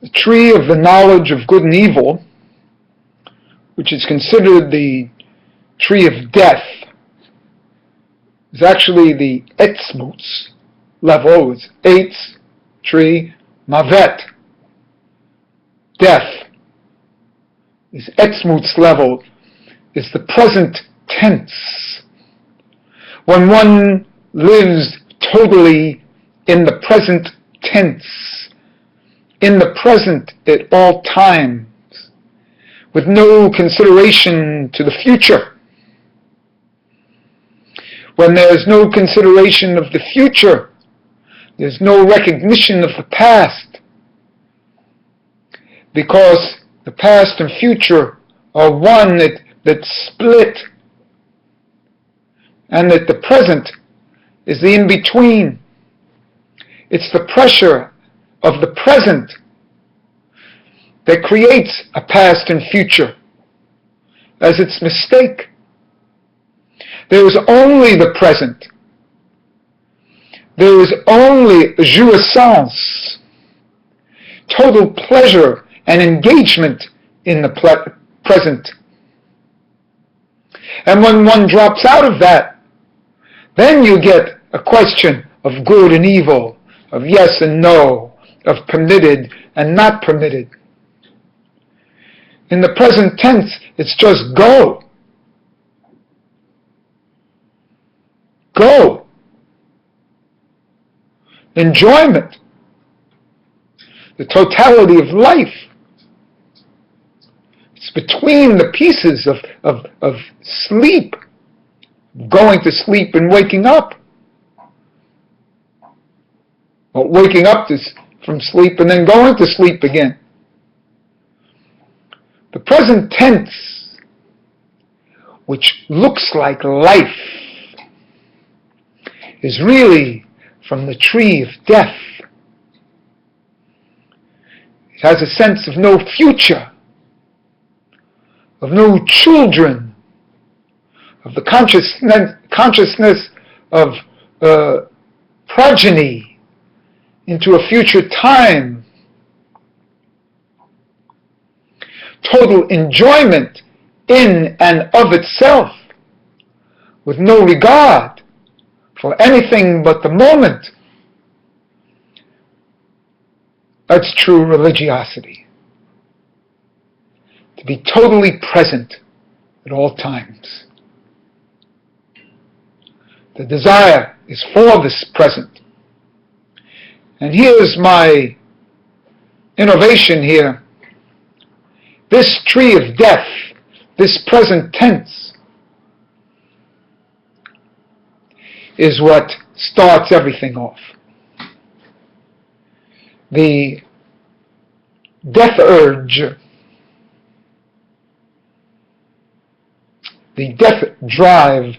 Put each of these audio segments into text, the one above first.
The tree of the knowledge of good and evil, which is considered the tree of death, is actually the etzmutz level. It's eitz, tree, mavet, death. This etzmutz level is the present tense. When one lives totally in the present tense, in the present at all times, with no consideration to the future. When there's no consideration of the future, there's no recognition of the past, because the past and future are one that split, and that the present is the in-between. It's the pressure of the present that creates a past and future as its mistake. There is only the present. There is only jouissance, total pleasure and engagement in the present. And when one drops out of that, then you get a question of good and evil, of yes and no, of permitted and not permitted. In the present tense, it's just go. Go. Enjoyment. The totality of life. It's between the pieces of sleep, going to sleep and waking up. Well, waking up from sleep and then going to sleep again. The present tense, which looks like life, is really from the tree of death. It has a sense of no future, of no children, of the consciousness of progeny into a future time. Total enjoyment in and of itself, with no regard for anything but the moment. That's true religiosity. To be totally present at all times. The desire is for this present. And here's my innovation here. This tree of death, this present tense, is what starts everything off. The death urge, the death drive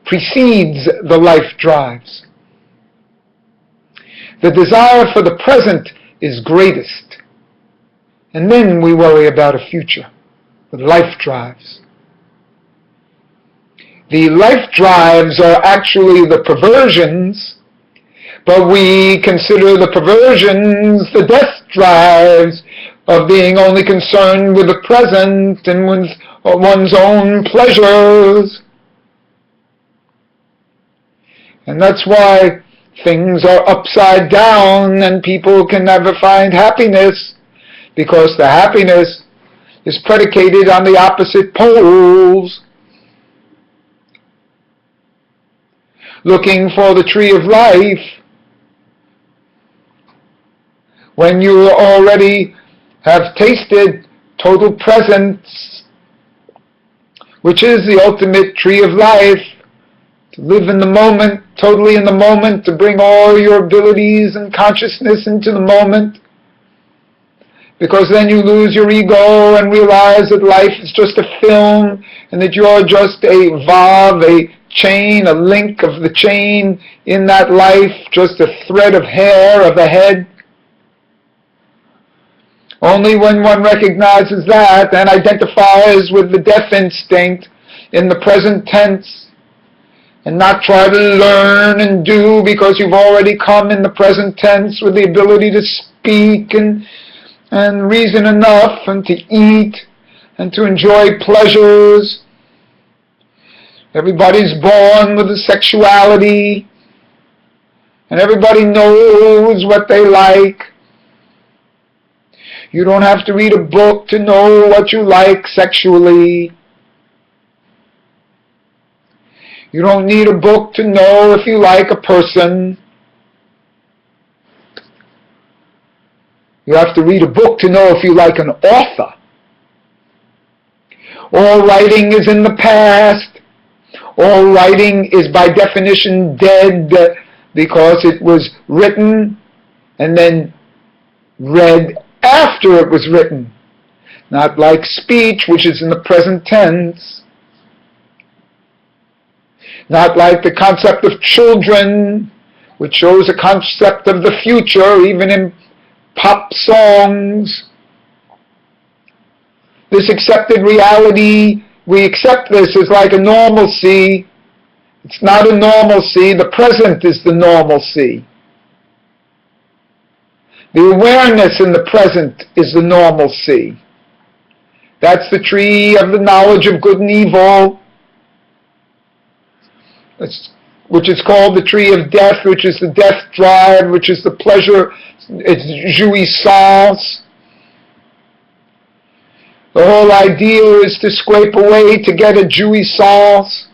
precedes the life drives. The desire for the present is greatest. And then we worry about a future, the life drives. The life drives are actually the perversions, but we consider the perversions the death drives of being only concerned with the present and with one's own pleasures. And that's why things are upside down and people can never find happiness, because the happiness is predicated on the opposite poles. Looking for the tree of life when you already have tasted total presence, which is the ultimate tree of life. To live in the moment, totally in the moment, to bring all your abilities and consciousness into the moment. Because then you lose your ego and realize that life is just a film and that you're just a vav, a chain, a link of the chain in that life, just a thread of hair of a head. Only when one recognizes that and identifies with the death instinct in the present tense and not try to learn and do, because you've already come in the present tense with the ability to speak and reason enough, and to eat and to enjoy pleasures. Everybody's born with a sexuality, and everybody knows what they like. You don't have to read a book to know what you like sexually. You don't need a book to know if you like a person. You have to read a book to know if you like an author. All writing is in the past. All writing is by definition dead, because it was written and then read after it was written. Not like speech, which is in the present tense. Not like the concept of children, which shows a concept of the future, even in pop songs. This accepted reality, we accept this as like a normalcy. It's not a normalcy. The present is the normalcy. The awareness in the present is the normalcy. That's the tree of the knowledge of good and evil, which is called the tree of death, which is the death drive, which is the pleasure, it's jouissance. The whole idea is to scrape away to get a jouissance.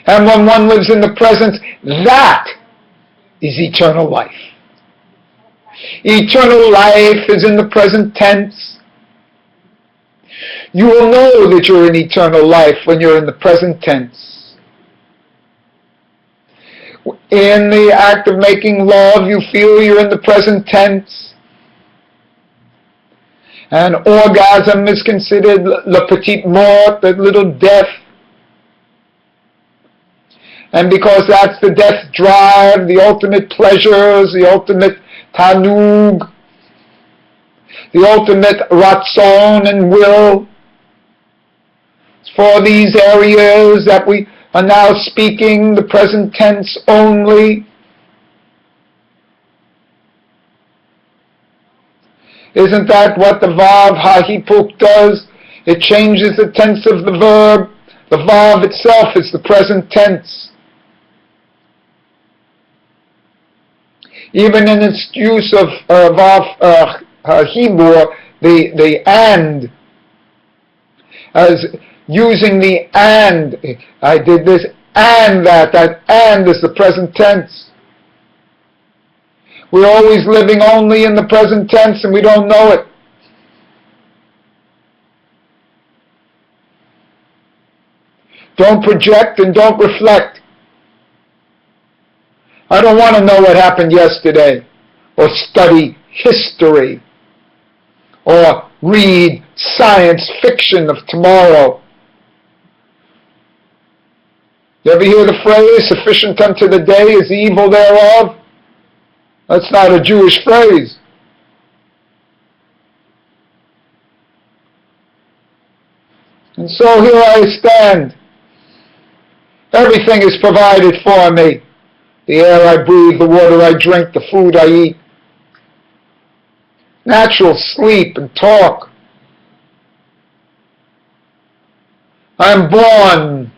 And when one lives in the present, that is eternal life. Eternal life is in the present tense. You will know that you're in eternal life when you're in the present tense. In the act of making love, you feel you're in the present tense. And orgasm is considered le petit mort, the little death. And because that's the death drive, the ultimate pleasures, the ultimate tanug, the ultimate ratzon and will, it's for these areas that we are now speaking the present tense only. Isn't that what the Vav HaHipuk does? It changes the tense of the verb. The Vav itself is the present tense. Even in its use of Vav HaHibur, the and, as using the and, I did this and that and is the present tense. We're always living only in the present tense and we don't know it. Don't project and don't reflect. I don't want to know what happened yesterday, or study history, or read science fiction of tomorrow. You ever hear the phrase, sufficient unto the day is the evil thereof? That's not a Jewish phrase. And so here I stand. Everything is provided for me. The air I breathe, the water I drink, the food I eat. Natural sleep and talk. I'm born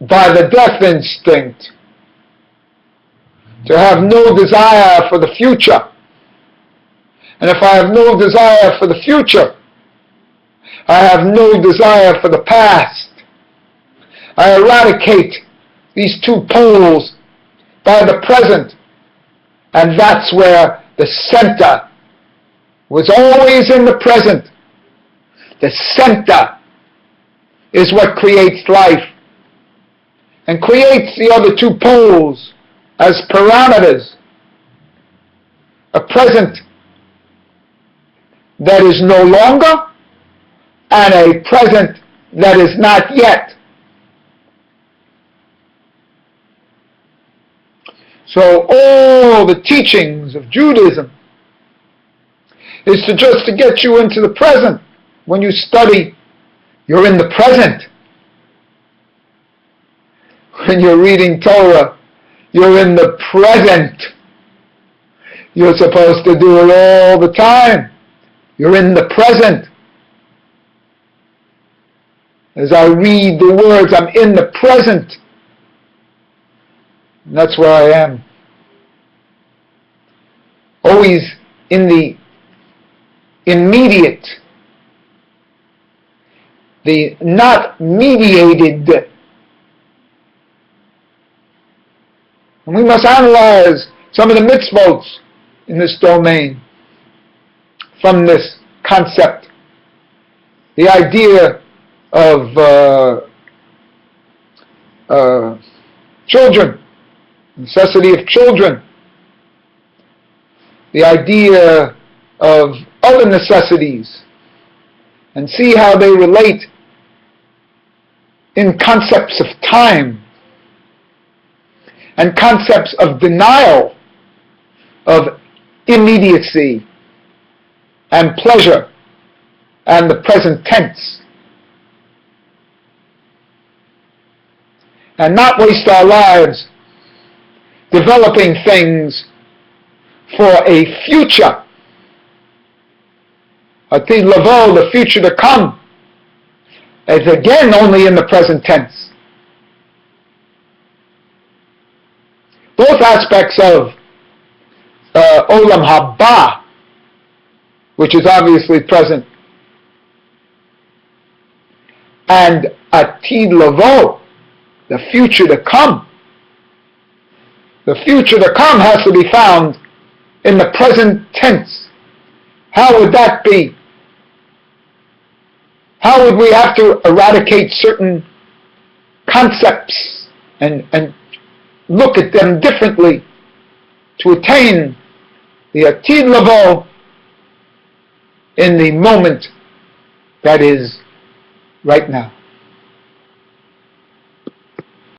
by the death instinct to have no desire for the future. And if I have no desire for the future, I have no desire for the past. I eradicate these two poles by the present, and that's where the center was always in the present. The center is what creates life and creates the other two poles as parameters. A present that is no longer and a present that is not yet. So all the teachings of Judaism is just to get you into the present. When you study, you're in the present. When you're reading Torah, you're in the present. You're supposed to do it all the time. You're in the present. As I read the words, I'm in the present. And that's where I am. Always in the immediate, the not mediated. And we must analyze some of the mitzvot in this domain from this concept. The idea of children, necessity of children, the idea of other necessities, and see how they relate in concepts of time and concepts of denial of immediacy and pleasure and the present tense, and not waste our lives developing things for a future, Atid Lavo, the future to come, is again only in the present tense. Both aspects of Olam Haba, which is obviously present, and Atid Lavo, the future to come. The future to come has to be found in the present tense. How would that be? How would we have to eradicate certain concepts and look at them differently to attain the Atid Lavo in the moment that is right now?